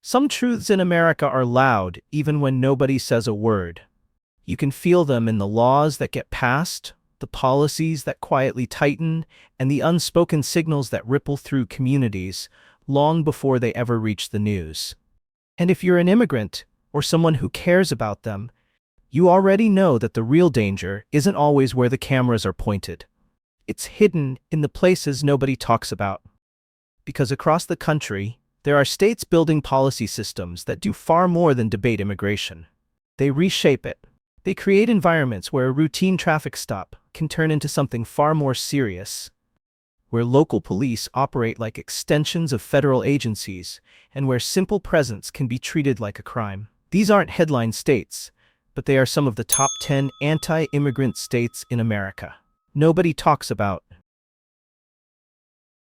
Some truths in America are loud even when nobody says a word. You can feel them in the laws that get passed, the policies that quietly tighten, and the unspoken signals that ripple through communities long before they ever reach the news. And if you're an immigrant, or someone who cares about them, you already know that the real danger isn't always where the cameras are pointed. It's hidden in the places nobody talks about. Because across the country, there are states building policy systems that do far more than debate immigration. They reshape it. They create environments where a routine traffic stop can turn into something far more serious, where local police operate like extensions of federal agencies, and where simple presence can be treated like a crime. These aren't headline states, but they are some of the top 10 anti-immigrant states in America. Nobody talks about.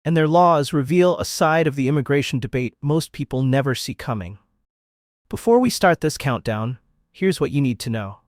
And their laws reveal a side of the immigration debate most people never see coming. Before we start this countdown, here's what you need to know.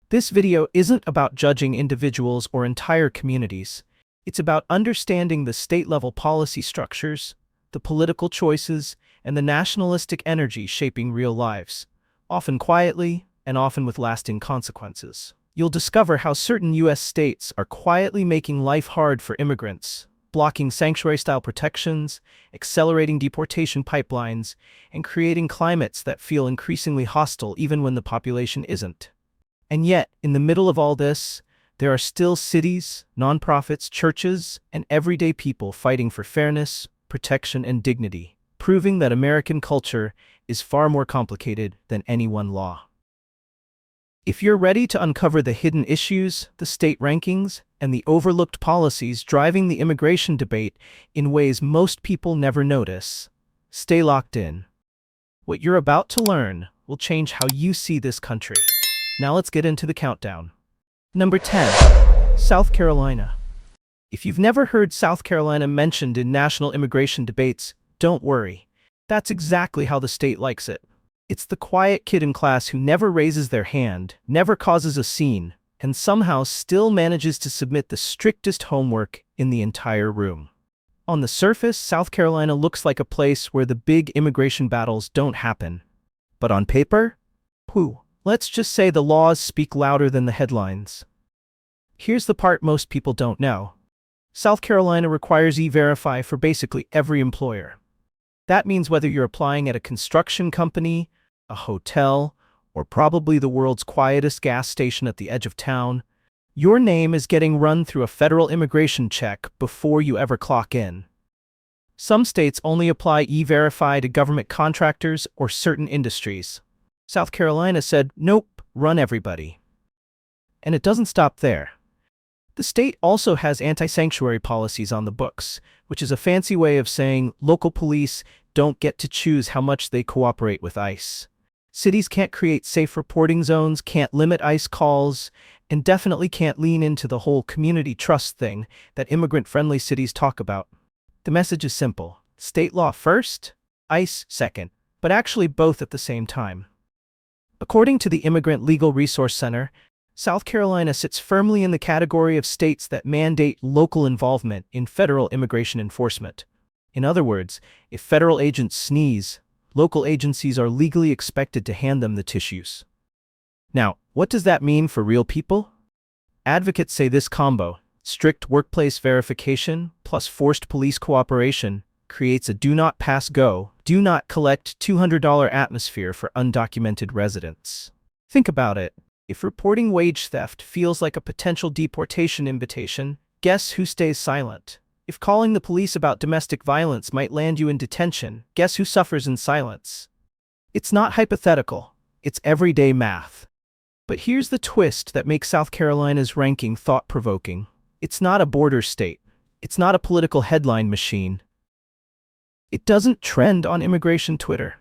This video isn't about judging individuals or entire communities. It's about understanding the state-level policy structures, the political choices, and the nationalistic energy shaping real lives, often quietly and often with lasting consequences. You'll discover how certain U.S. states are quietly making life hard for immigrants, blocking sanctuary-style protections, accelerating deportation pipelines, and creating climates that feel increasingly hostile even when the population isn't. And yet, in the middle of all this, there are still cities, nonprofits, churches, and everyday people fighting for fairness, protection, and dignity, proving that American culture is far more complicated than any one law. If you're ready to uncover the hidden issues, the state rankings, and the overlooked policies driving the immigration debate in ways most people never notice, stay locked in. What you're about to learn will change how you see this country. Now let's get into the countdown. Number 10. South Carolina. If you've never heard South Carolina mentioned in national immigration debates, don't worry. That's exactly how the state likes it. It's the quiet kid in class who never raises their hand, never causes a scene, and somehow still manages to submit the strictest homework in the entire room. On the surface, South Carolina looks like a place where the big immigration battles don't happen. But on paper? Let's just say the laws speak louder than the headlines. Here's the part most people don't know. South Carolina requires E-Verify for basically every employer. That means whether you're applying at a construction company, a hotel, or probably the world's quietest gas station at the edge of town, your name is getting run through a federal immigration check before you ever clock in. Some states only apply E-Verify to government contractors or certain industries. South Carolina said, nope, run everybody. And it doesn't stop there. The state also has anti-sanctuary policies on the books, which is a fancy way of saying local police don't get to choose how much they cooperate with ICE. Cities can't create safe reporting zones, can't limit ICE calls, and definitely can't lean into the whole community trust thing that immigrant-friendly cities talk about. The message is simple. State law first, ICE second, but actually both at the same time. According to the Immigrant Legal Resource Center, South Carolina sits firmly in the category of states that mandate local involvement in federal immigration enforcement. In other words, if federal agents sneeze, local agencies are legally expected to hand them the tissues. Now, what does that mean for real people? Advocates say this combo, strict workplace verification plus forced police cooperation, creates a do not pass go, do not collect $200 atmosphere for undocumented residents. Think about it. If reporting wage theft feels like a potential deportation invitation, guess who stays silent? If calling the police about domestic violence might land you in detention, guess who suffers in silence? It's not hypothetical, it's everyday math. But here's the twist that makes South Carolina's ranking thought-provoking. It's not a border state. It's not a political headline machine. It doesn't trend on immigration Twitter.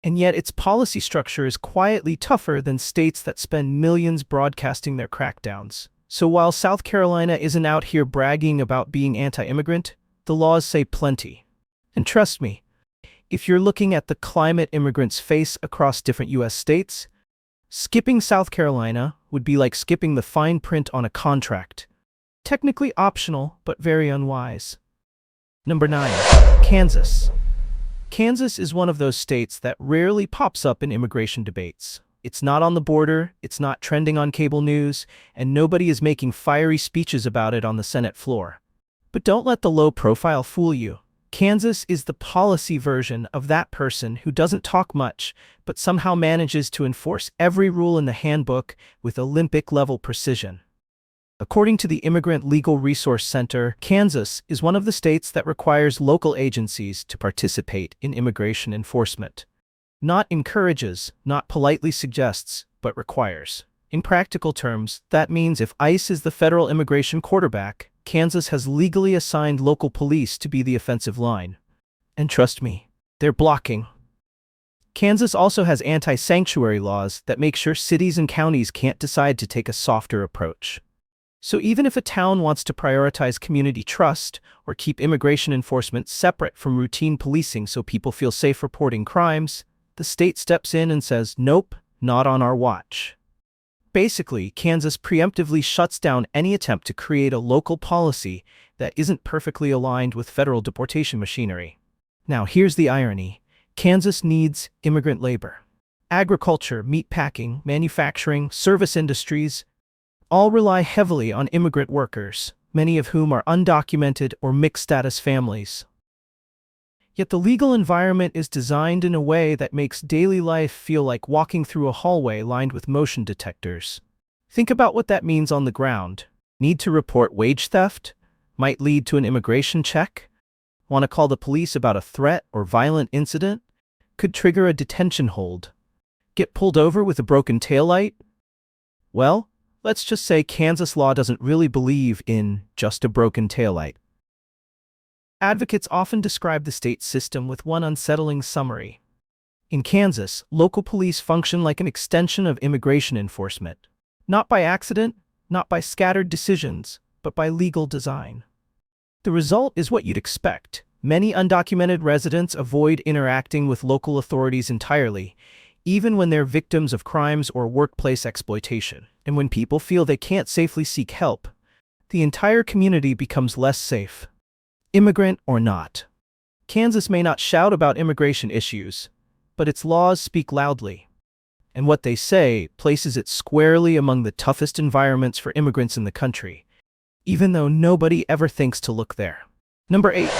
And yet its policy structure is quietly tougher than states that spend millions broadcasting their crackdowns. So while South Carolina isn't out here bragging about being anti-immigrant, the laws say plenty. And trust me, if you're looking at the climate immigrants face across different U.S. states, skipping South Carolina would be like skipping the fine print on a contract. Technically optional, but very unwise. Number 9. Kansas. Kansas is one of those states that rarely pops up in immigration debates. It's not on the border, it's not trending on cable news, and nobody is making fiery speeches about it on the Senate floor. But don't let the low profile fool you. Kansas is the policy version of that person who doesn't talk much, but somehow manages to enforce every rule in the handbook with Olympic-level precision. According to the Immigrant Legal Resource Center, Kansas is one of the states that requires local agencies to participate in immigration enforcement. Not encourages, not politely suggests, but requires. In practical terms, that means if ICE is the federal immigration quarterback, Kansas has legally assigned local police to be the offensive line. And trust me, they're blocking. Kansas also has anti-sanctuary laws that make sure cities and counties can't decide to take a softer approach. So even if a town wants to prioritize community trust or keep immigration enforcement separate from routine policing so people feel safe reporting crimes, the state steps in and says, nope, not on our watch. Basically, Kansas preemptively shuts down any attempt to create a local policy that isn't perfectly aligned with federal deportation machinery. Now, here's the irony. Kansas needs immigrant labor. Agriculture, meatpacking, manufacturing, service industries all rely heavily on immigrant workers, many of whom are undocumented or mixed-status families. Yet the legal environment is designed in a way that makes daily life feel like walking through a hallway lined with motion detectors. Think about what that means on the ground. Need to report wage theft? Might lead to an immigration check? Want to call the police about a threat or violent incident? Could trigger a detention hold. Get pulled over with a broken taillight? Well, let's just say Kansas law doesn't really believe in just a broken taillight. Advocates often describe the state system with one unsettling summary. In Kansas, local police function like an extension of immigration enforcement. Not by accident, not by scattered decisions, but by legal design. The result is what you'd expect. Many undocumented residents avoid interacting with local authorities entirely, even when they're victims of crimes or workplace exploitation. And when people feel they can't safely seek help, the entire community becomes less safe. Immigrant or not. Kansas may not shout about immigration issues, but its laws speak loudly. And what they say places it squarely among the toughest environments for immigrants in the country, even though nobody ever thinks to look there. Number 8.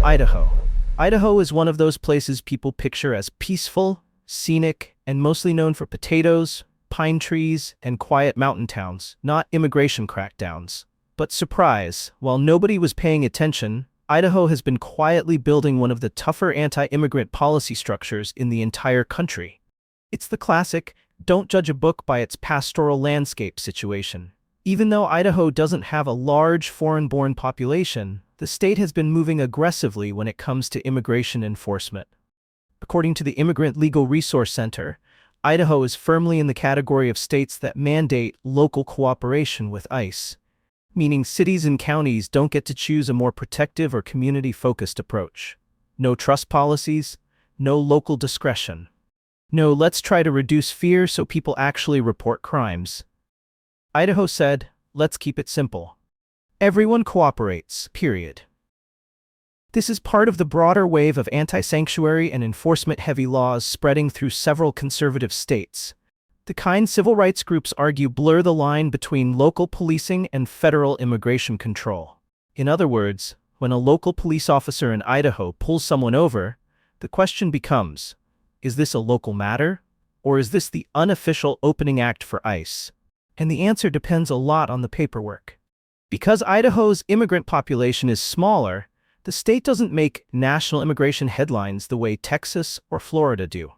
Idaho. Idaho is one of those places people picture as peaceful, scenic, and mostly known for potatoes, pine trees, and quiet mountain towns, not immigration crackdowns. But surprise, while nobody was paying attention, Idaho has been quietly building one of the tougher anti-immigrant policy structures in the entire country. It's the classic, don't judge a book by its pastoral landscape situation. Even though Idaho doesn't have a large foreign-born population, the state has been moving aggressively when it comes to immigration enforcement. According to the Immigrant Legal Resource Center, Idaho is firmly in the category of states that mandate local cooperation with ICE, meaning cities and counties don't get to choose a more protective or community-focused approach. No trust policies, no local discretion. No, let's try to reduce fear so people actually report crimes. Idaho said, let's keep it simple. Everyone cooperates, period. This is part of the broader wave of anti-sanctuary and enforcement-heavy laws spreading through several conservative states. The kind civil rights groups argue blur the line between local policing and federal immigration control. In other words, when a local police officer in Idaho pulls someone over, the question becomes, is this a local matter, or is this the unofficial opening act for ICE? And the answer depends a lot on the paperwork. Because Idaho's immigrant population is smaller, the state doesn't make national immigration headlines the way Texas or Florida do.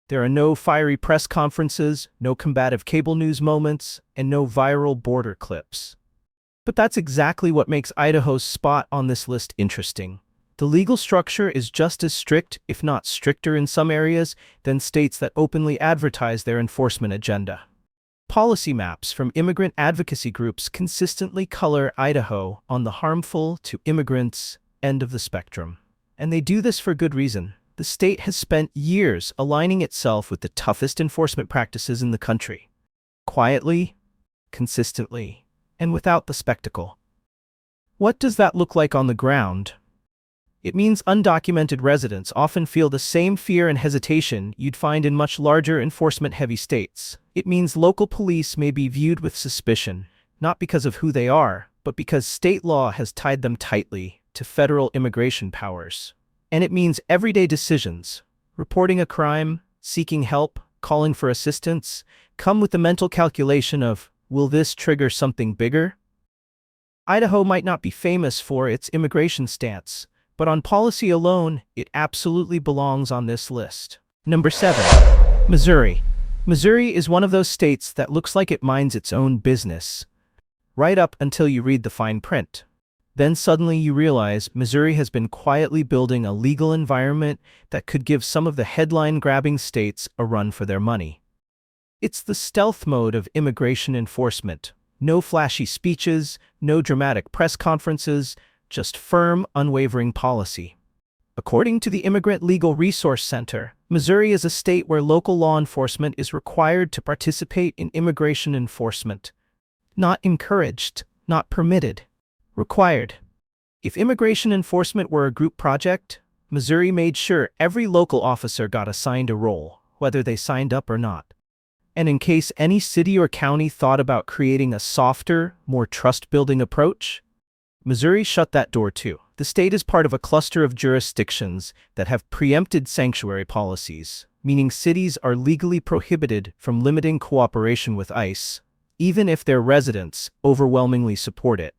There are no fiery press conferences, no combative cable news moments, and no viral border clips. But that's exactly what makes Idaho's spot on this list interesting. The legal structure is just as strict, if not stricter in some areas, than states that openly advertise their enforcement agenda. Policy maps from immigrant advocacy groups consistently color Idaho on the harmful to immigrants end of the spectrum. And they do this for good reason. The state has spent years aligning itself with the toughest enforcement practices in the country. Quietly, consistently, and without the spectacle. What does that look like on the ground? It means undocumented residents often feel the same fear and hesitation you'd find in much larger enforcement-heavy states. It means local police may be viewed with suspicion, not because of who they are, but because state law has tied them tightly to federal immigration powers. And it means everyday decisions, reporting a crime, seeking help, calling for assistance, come with the mental calculation of, will this trigger something bigger? Idaho might not be famous for its immigration stance, but on policy alone, it absolutely belongs on this list. Number 7. Missouri. Missouri is one of those states that looks like it minds its own business, right up until you read the fine print. Then suddenly you realize Missouri has been quietly building a legal environment that could give some of the headline-grabbing states a run for their money. It's the stealth mode of immigration enforcement. No flashy speeches, no dramatic press conferences, just firm, unwavering policy. According to the Immigrant Legal Resource Center, Missouri is a state where local law enforcement is required to participate in immigration enforcement. Not encouraged, not permitted. Required. If immigration enforcement were a group project, Missouri made sure every local officer got assigned a role, whether they signed up or not. And in case any city or county thought about creating a softer, more trust-building approach, Missouri shut that door too. The state is part of a cluster of jurisdictions that have preempted sanctuary policies, meaning cities are legally prohibited from limiting cooperation with ICE, even if their residents overwhelmingly support it.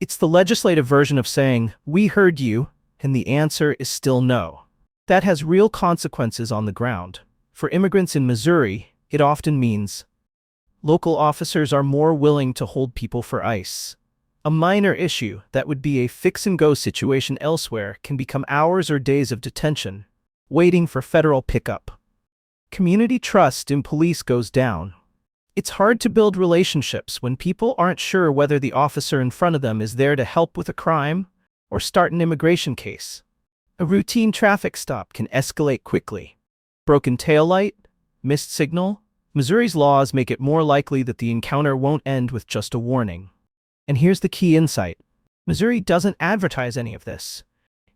It's the legislative version of saying, "We heard you," and the answer is still no. That has real consequences on the ground. For immigrants in Missouri, it often means local officers are more willing to hold people for ICE. A minor issue that would be a fix-and-go situation elsewhere can become hours or days of detention, waiting for federal pickup. Community trust in police goes down. It's hard to build relationships when people aren't sure whether the officer in front of them is there to help with a crime or start an immigration case. A routine traffic stop can escalate quickly. Broken taillight, missed signal. Missouri's laws make it more likely that the encounter won't end with just a warning. And here's the key insight. Missouri doesn't advertise any of this.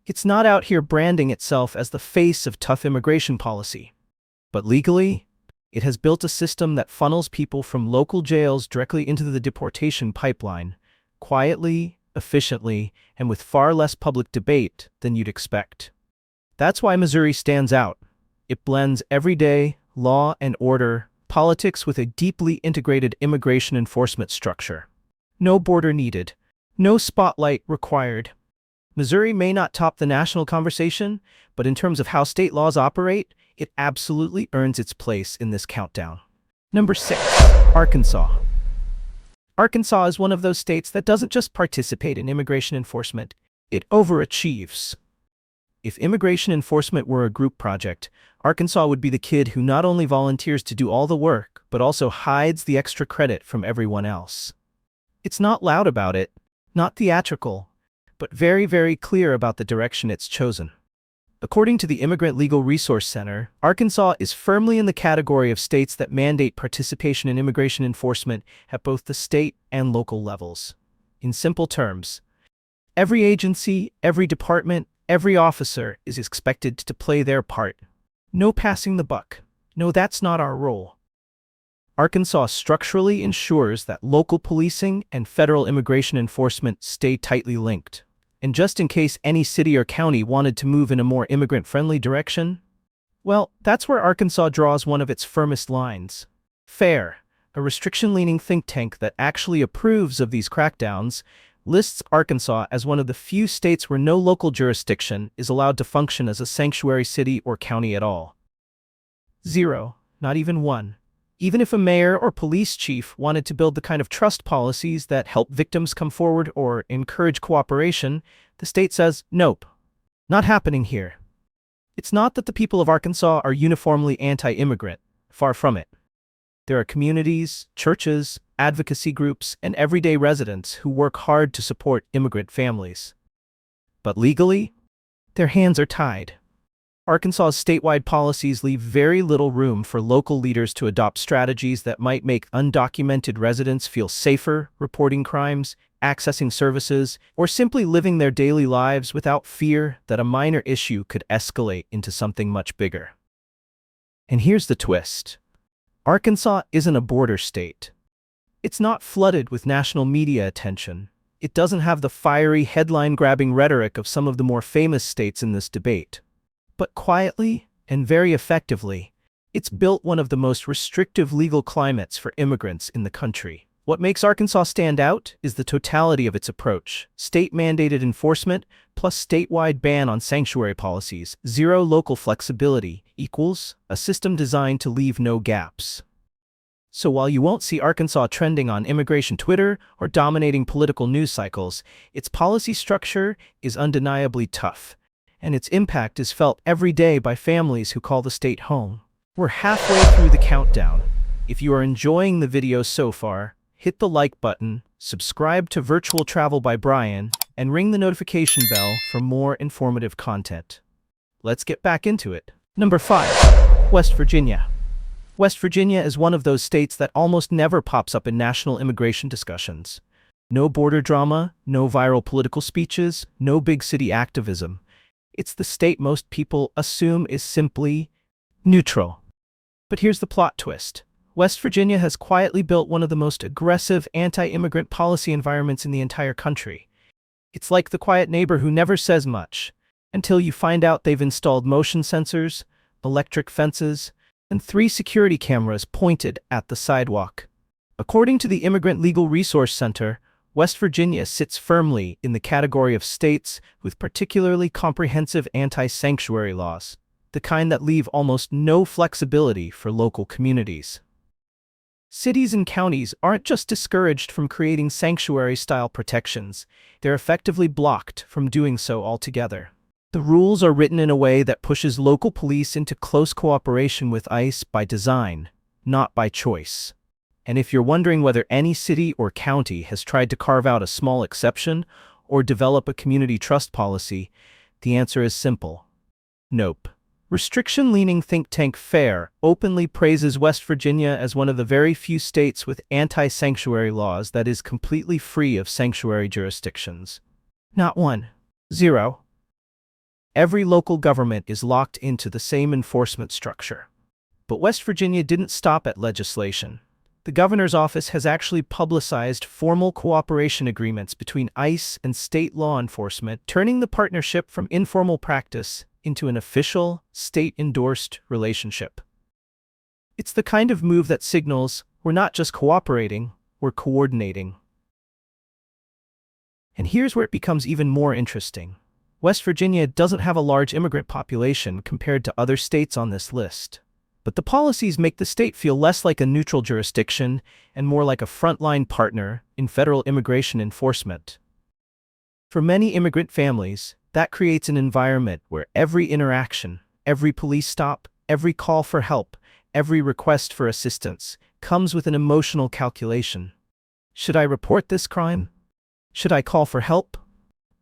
It's not out here branding itself as the face of tough immigration policy. But legally, it has built a system that funnels people from local jails directly into the deportation pipeline, quietly, efficiently, and with far less public debate than you'd expect. That's why Missouri stands out. It blends everyday, law and order, politics with a deeply integrated immigration enforcement structure. No border needed. No spotlight required. Missouri may not top the national conversation, but in terms of how state laws operate, it absolutely earns its place in this countdown. Number 6. Arkansas. Arkansas is one of those states that doesn't just participate in immigration enforcement, it overachieves. If immigration enforcement were a group project, Arkansas would be the kid who not only volunteers to do all the work, but also hides the extra credit from everyone else. It's not loud about it, not theatrical, but very, very clear about the direction it's chosen. According to the Immigrant Legal Resource Center, Arkansas is firmly in the category of states that mandate participation in immigration enforcement at both the state and local levels. In simple terms, every agency, every department, every officer is expected to play their part. No passing the buck. No, that's not our role. Arkansas structurally ensures that local policing and federal immigration enforcement stay tightly linked. And just in case any city or county wanted to move in a more immigrant-friendly direction, well, that's where Arkansas draws one of its firmest lines. FAIR, a restriction-leaning think tank that actually approves of these crackdowns, lists Arkansas as one of the few states where no local jurisdiction is allowed to function as a sanctuary city or county at all. 0, not even 1. Even if a mayor or police chief wanted to build the kind of trust policies that help victims come forward or encourage cooperation, the state says, nope, not happening here. It's not that the people of Arkansas are uniformly anti-immigrant, far from it. There are communities, churches, advocacy groups, and everyday residents who work hard to support immigrant families. But legally, their hands are tied. Arkansas's statewide policies leave very little room for local leaders to adopt strategies that might make undocumented residents feel safer reporting crimes accessing services, or simply living their daily lives without fear that a minor issue could escalate into something much bigger. And here's the twist. Arkansas isn't a border state. It's not flooded with national media attention. It doesn't have the fiery, headline-grabbing rhetoric of some of the more famous states in this debate. But quietly, and very effectively, it's built one of the most restrictive legal climates for immigrants in the country. What makes Arkansas stand out is the totality of its approach: state-mandated enforcement plus statewide ban on sanctuary policies, zero local flexibility, equals a system designed to leave no gaps. So while you won't see Arkansas trending on immigration Twitter or dominating political news cycles, its policy structure is undeniably tough, and its impact is felt every day by families who call the state home. We're halfway through the countdown. If you are enjoying the video so far, hit the like button, subscribe to Virtual Travel by Brian, and ring the notification bell for more informative content. Let's get back into it. Number 5. West Virginia. West Virginia is one of those states that almost never pops up in national immigration discussions. No border drama, no viral political speeches, no big city activism. It's the state most people assume is simply neutral. But here's the plot twist. West Virginia has quietly built one of the most aggressive anti-immigrant policy environments in the entire country. It's like the quiet neighbor who never says much, until you find out they've installed motion sensors, electric fences, and 3 security cameras pointed at the sidewalk. According to the Immigrant Legal Resource Center, West Virginia sits firmly in the category of states with particularly comprehensive anti-sanctuary laws, the kind that leave almost no flexibility for local communities. Cities and counties aren't just discouraged from creating sanctuary-style protections, they're effectively blocked from doing so altogether. The rules are written in a way that pushes local police into close cooperation with ICE by design, not by choice. And if you're wondering whether any city or county has tried to carve out a small exception or develop a community trust policy, the answer is simple. Nope. Restriction-leaning think tank FAIR openly praises West Virginia as one of the very few states with anti-sanctuary laws that is completely free of sanctuary jurisdictions. Not one. 0. Every local government is locked into the same enforcement structure. But West Virginia didn't stop at legislation. The governor's office has actually publicized formal cooperation agreements between ICE and state law enforcement, turning the partnership from informal practice into an official, state-endorsed relationship. It's the kind of move that signals we're not just cooperating, we're coordinating. And here's where it becomes even more interesting. West Virginia doesn't have a large immigrant population compared to other states on this list. But the policies make the state feel less like a neutral jurisdiction and more like a frontline partner in federal immigration enforcement. For many immigrant families, that creates an environment where every interaction, every police stop, every call for help, every request for assistance comes with an emotional calculation. Should I report this crime? Should I call for help?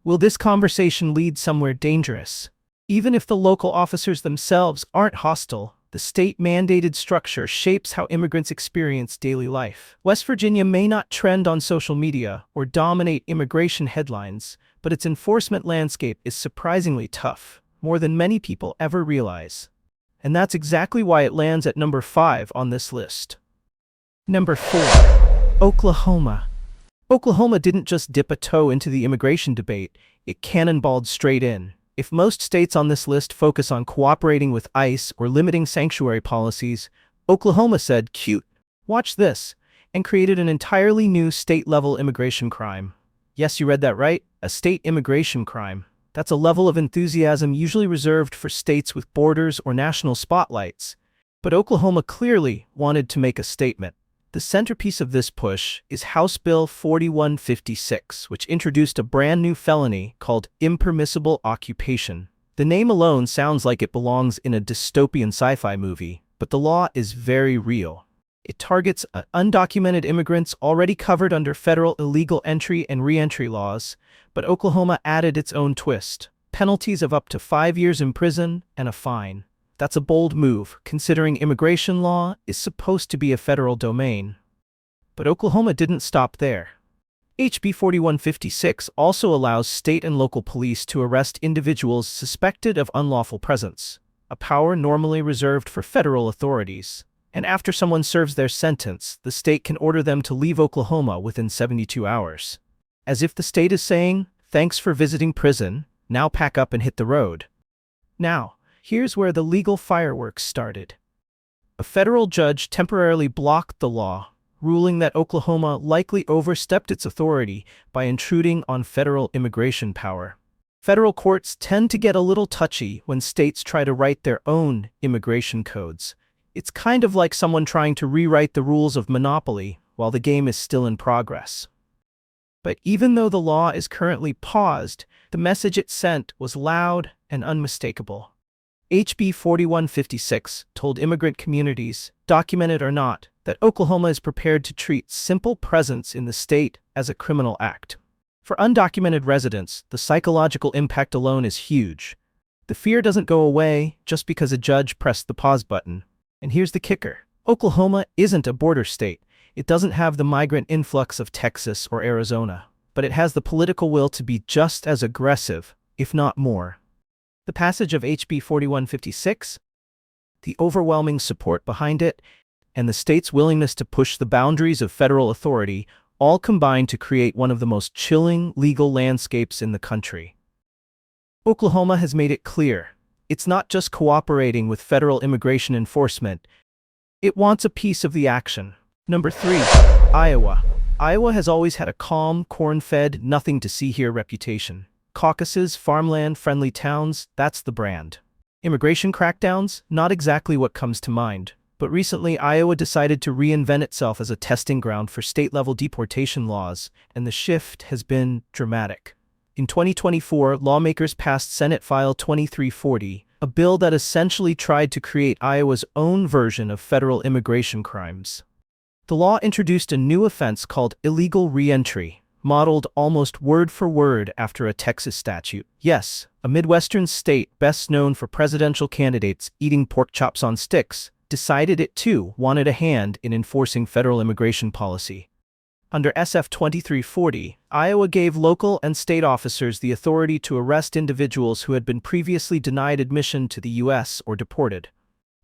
Will this conversation lead somewhere dangerous? Even if the local officers themselves aren't hostile, the state-mandated structure shapes how immigrants experience daily life. West Virginia may not trend on social media or dominate immigration headlines, but its enforcement landscape is surprisingly tough, more than many people ever realize. And that's exactly why it lands at number 5 on this list. Number 4. Oklahoma. Oklahoma didn't just dip a toe into the immigration debate, it cannonballed straight in. If most states on this list focus on cooperating with ICE or limiting sanctuary policies, Oklahoma said, "Cute, watch this," and created an entirely new state-level immigration crime. Yes, you read that right, a state immigration crime. That's a level of enthusiasm usually reserved for states with borders or national spotlights. But Oklahoma clearly wanted to make a statement. The centerpiece of this push is House Bill 4156, which introduced a brand new felony called impermissible occupation. The name alone sounds like it belongs in a dystopian sci-fi movie, but the law is very real. It targets undocumented immigrants already covered under federal illegal entry and re-entry laws, but Oklahoma added its own twist: penalties of up to 5 years in prison and a fine. That's a bold move, considering immigration law is supposed to be a federal domain. But Oklahoma didn't stop there. HB 4156 also allows state and local police to arrest individuals suspected of unlawful presence, a power normally reserved for federal authorities. And after someone serves their sentence, the state can order them to leave Oklahoma within 72 hours. As if the state is saying, "Thanks for visiting prison, now pack up and hit the road." Now, here's where the legal fireworks started. A federal judge temporarily blocked the law, ruling that Oklahoma likely overstepped its authority by intruding on federal immigration power. Federal courts tend to get a little touchy when states try to write their own immigration codes. It's kind of like someone trying to rewrite the rules of Monopoly while the game is still in progress. But even though the law is currently paused, the message it sent was loud and unmistakable. HB 4156 told immigrant communities, documented or not, that Oklahoma is prepared to treat simple presence in the state as a criminal act. For undocumented residents, the psychological impact alone is huge. The fear doesn't go away just because a judge pressed the pause button. And here's the kicker. Oklahoma isn't a border state. It doesn't have the migrant influx of Texas or Arizona, but it has the political will to be just as aggressive, if not more. The passage of HB 4156, the overwhelming support behind it, and the state's willingness to push the boundaries of federal authority all combine to create one of the most chilling legal landscapes in the country. Oklahoma has made it clear. It's not just cooperating with federal immigration enforcement. It wants a piece of the action. Number 3. Iowa. Iowa has always had a calm, corn-fed, nothing-to-see-here reputation. Caucuses, farmland-friendly towns, that's the brand. Immigration crackdowns? Not exactly what comes to mind. But recently, Iowa decided to reinvent itself as a testing ground for state-level deportation laws, and the shift has been dramatic. In 2024, lawmakers passed Senate File 2340, a bill that essentially tried to create Iowa's own version of federal immigration crimes. The law introduced a new offense called illegal reentry, modeled almost word for word after a Texas statute. Yes, a Midwestern state best known for presidential candidates eating pork chops on sticks, decided it too wanted a hand in enforcing federal immigration policy. Under SF 2340, Iowa gave local and state officers the authority to arrest individuals who had been previously denied admission to the U.S. or deported.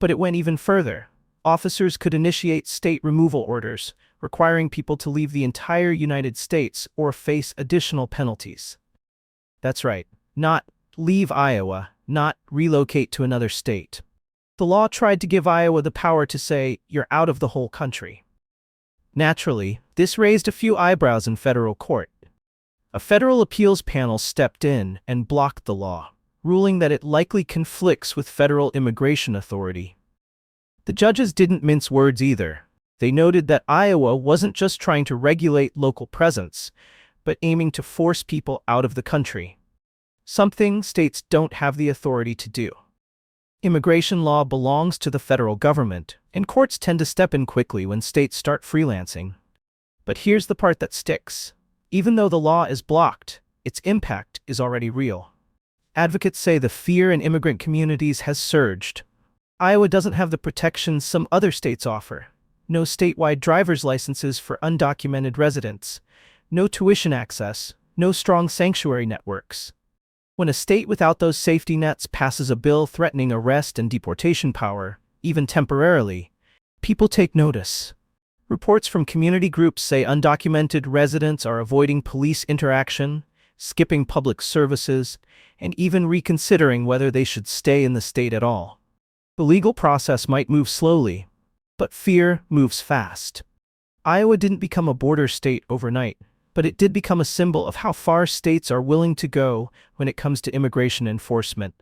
But it went even further. Officers could initiate state removal orders, requiring people to leave the entire United States or face additional penalties. That's right, not leave Iowa, not relocate to another state. The law tried to give Iowa the power to say, "You're out of the whole country." Naturally, this raised a few eyebrows in federal court. A federal appeals panel stepped in and blocked the law, ruling that it likely conflicts with federal immigration authority. The judges didn't mince words either. They noted that Iowa wasn't just trying to regulate local presence, but aiming to force people out of the country. Something states don't have the authority to do. Immigration law belongs to the federal government, and courts tend to step in quickly when states start freelancing. But here's the part that sticks. Even though the law is blocked, its impact is already real. Advocates say the fear in immigrant communities has surged. Iowa doesn't have the protections some other states offer. No statewide driver's licenses for undocumented residents. No tuition access. No strong sanctuary networks. When a state without those safety nets passes a bill threatening arrest and deportation power, even temporarily, people take notice. Reports from community groups say undocumented residents are avoiding police interaction, skipping public services, and even reconsidering whether they should stay in the state at all. The legal process might move slowly, but fear moves fast. Iowa didn't become a border state overnight, but it did become a symbol of how far states are willing to go when it comes to immigration enforcement.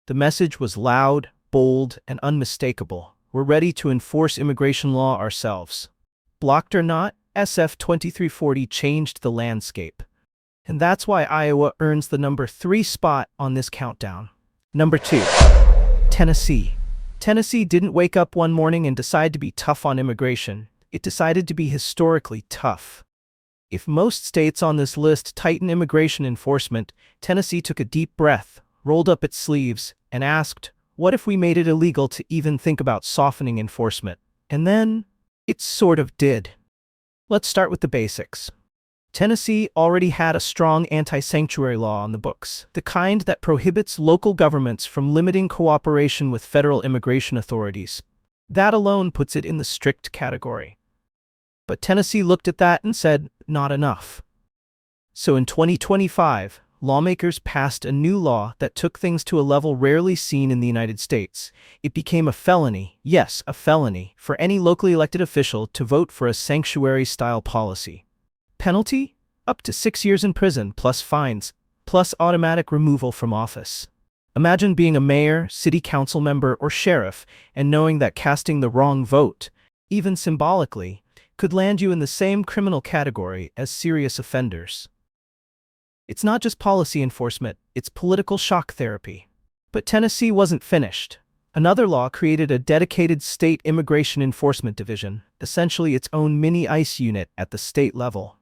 The message was loud, bold, and unmistakable. We're ready to enforce immigration law ourselves. Blocked or not, SF 2340 changed the landscape. And that's why Iowa earns the number 3 spot on this countdown. Number 2. Tennessee. Tennessee didn't wake up one morning and decide to be tough on immigration. It decided to be historically tough. If most states on this list tighten immigration enforcement, Tennessee took a deep breath, rolled up its sleeves, and asked, what if we made it illegal to even think about softening enforcement? And then, it sort of did. Let's start with the basics. Tennessee already had a strong anti-sanctuary law on the books, the kind that prohibits local governments from limiting cooperation with federal immigration authorities. That alone puts it in the strict category. But Tennessee looked at that and said, not enough. So in 2025, lawmakers passed a new law that took things to a level rarely seen in the United States. It became a felony, yes, a felony, for any locally elected official to vote for a sanctuary-style policy. Penalty? Up to 6 years in prison, plus fines, plus automatic removal from office. Imagine being a mayor, city council member, or sheriff, and knowing that casting the wrong vote, even symbolically, could land you in the same criminal category as serious offenders. It's not just policy enforcement, it's political shock therapy. But Tennessee wasn't finished. Another law created a dedicated state immigration enforcement division, essentially its own mini ICE unit at the state level.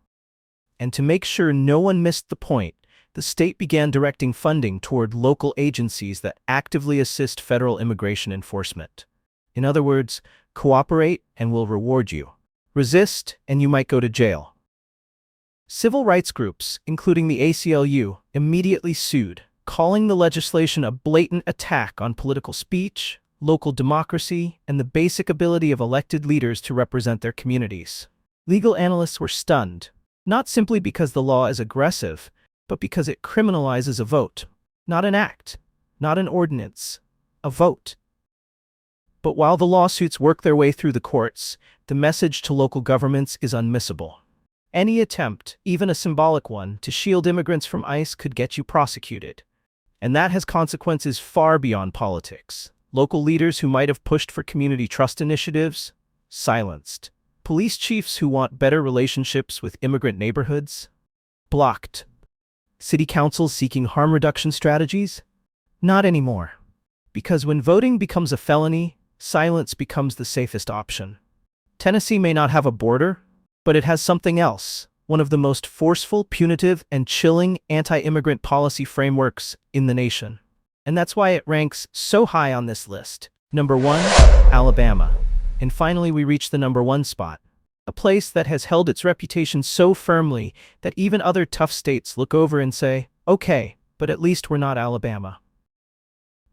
And to make sure no one missed the point, the state began directing funding toward local agencies that actively assist federal immigration enforcement. In other words, cooperate and we'll reward you. Resist and you might go to jail. Civil rights groups, including the ACLU, immediately sued, calling the legislation a blatant attack on political speech, local democracy, and the basic ability of elected leaders to represent their communities. Legal analysts were stunned, not simply because the law is aggressive, but because it criminalizes a vote. Not an act, not an ordinance, a vote. But while the lawsuits work their way through the courts, the message to local governments is unmissable. Any attempt, even a symbolic one, to shield immigrants from ICE could get you prosecuted. And that has consequences far beyond politics. Local leaders who might have pushed for community trust initiatives, silenced. Police chiefs who want better relationships with immigrant neighborhoods, blocked. City councils seeking harm reduction strategies? Not anymore. Because when voting becomes a felony, silence becomes the safest option. Tennessee may not have a border, but it has something else, one of the most forceful, punitive, and chilling anti-immigrant policy frameworks in the nation. And that's why it ranks so high on this list. Number 1, Alabama. And finally we reach the number 1 spot. A place that has held its reputation so firmly that even other tough states look over and say, okay, but at least we're not Alabama.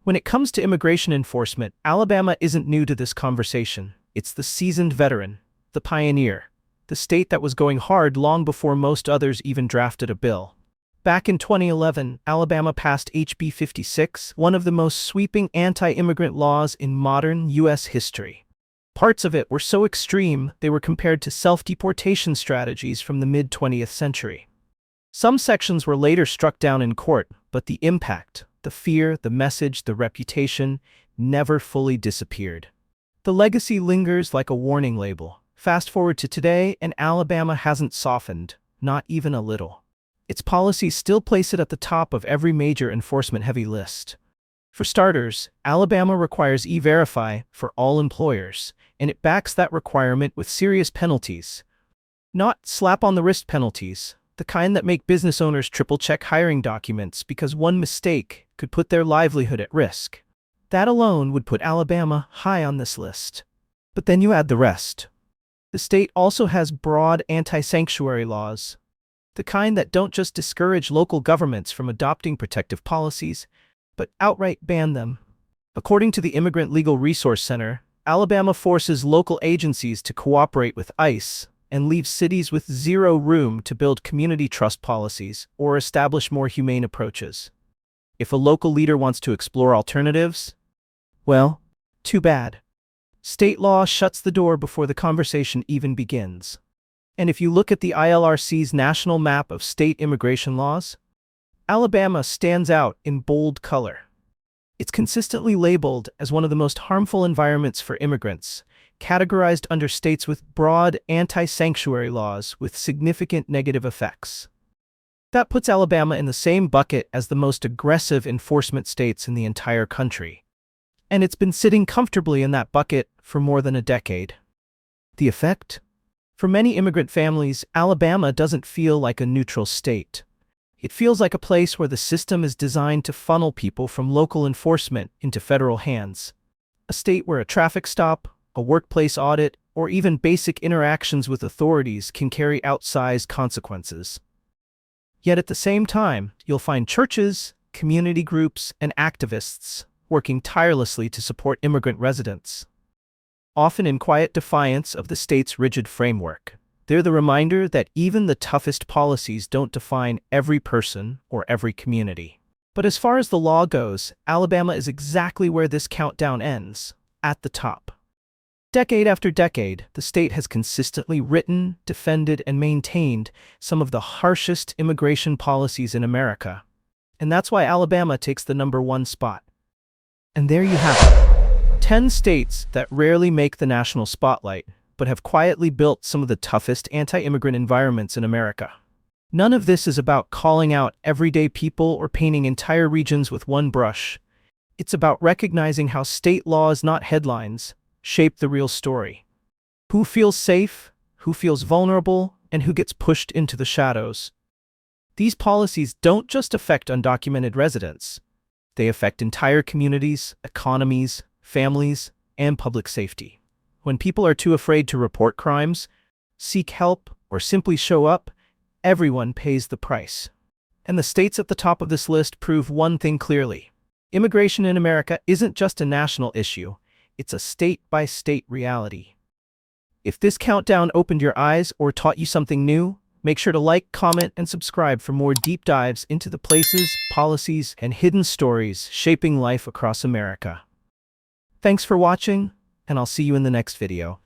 When it comes to immigration enforcement, Alabama isn't new to this conversation. It's the seasoned veteran, the pioneer, the state that was going hard long before most others even drafted a bill. Back in 2011, Alabama passed HB 56, one of the most sweeping anti-immigrant laws in modern U.S. history. Parts of it were so extreme, they were compared to self-deportation strategies from the mid-20th century. Some sections were later struck down in court, but the impact, the fear, the message, the reputation, never fully disappeared. The legacy lingers like a warning label. Fast forward to today, and Alabama hasn't softened, not even a little. Its policies still place it at the top of every major enforcement-heavy list. For starters, Alabama requires E-Verify for all employers, and it backs that requirement with serious penalties. Not slap-on-the-wrist penalties, the kind that make business owners triple-check hiring documents because one mistake could put their livelihood at risk. That alone would put Alabama high on this list. But then you add the rest. The state also has broad anti-sanctuary laws, the kind that don't just discourage local governments from adopting protective policies, but outright ban them. According to the Immigrant Legal Resource Center, Alabama forces local agencies to cooperate with ICE and leaves cities with zero room to build community trust policies or establish more humane approaches. If a local leader wants to explore alternatives, well, too bad. State law shuts the door before the conversation even begins. And if you look at the ILRC's national map of state immigration laws, Alabama stands out in bold color. It's consistently labeled as one of the most harmful environments for immigrants, categorized under states with broad anti-sanctuary laws with significant negative effects. That puts Alabama in the same bucket as the most aggressive enforcement states in the entire country. And it's been sitting comfortably in that bucket for more than a decade. The effect? For many immigrant families, Alabama doesn't feel like a neutral state. It feels like a place where the system is designed to funnel people from local enforcement into federal hands. A state where a traffic stop, a workplace audit, or even basic interactions with authorities can carry outsized consequences. Yet at the same time, you'll find churches, community groups, and activists working tirelessly to support immigrant residents, often in quiet defiance of the state's rigid framework. They're the reminder that even the toughest policies don't define every person or every community. But as far as the law goes, Alabama is exactly where this countdown ends, at the top. Decade after decade, the state has consistently written, defended, and maintained some of the harshest immigration policies in America. And that's why Alabama takes the #1 spot. And there you have it. 10 states that rarely make the national spotlight, but have quietly built some of the toughest anti-immigrant environments in America. None of this is about calling out everyday people or painting entire regions with one brush. It's about recognizing how state laws, not headlines, shape the real story. Who feels safe, who feels vulnerable, and who gets pushed into the shadows. These policies don't just affect undocumented residents. They affect entire communities, economies, families, and public safety. When people are too afraid to report crimes, seek help, or simply show up, everyone pays the price. And the states at the top of this list prove one thing clearly. Immigration in America isn't just a national issue, it's a state-by-state reality. If this countdown opened your eyes or taught you something new, make sure to like, comment, and subscribe for more deep dives into the places, policies, and hidden stories shaping life across America. Thanks for watching, and I'll see you in the next video.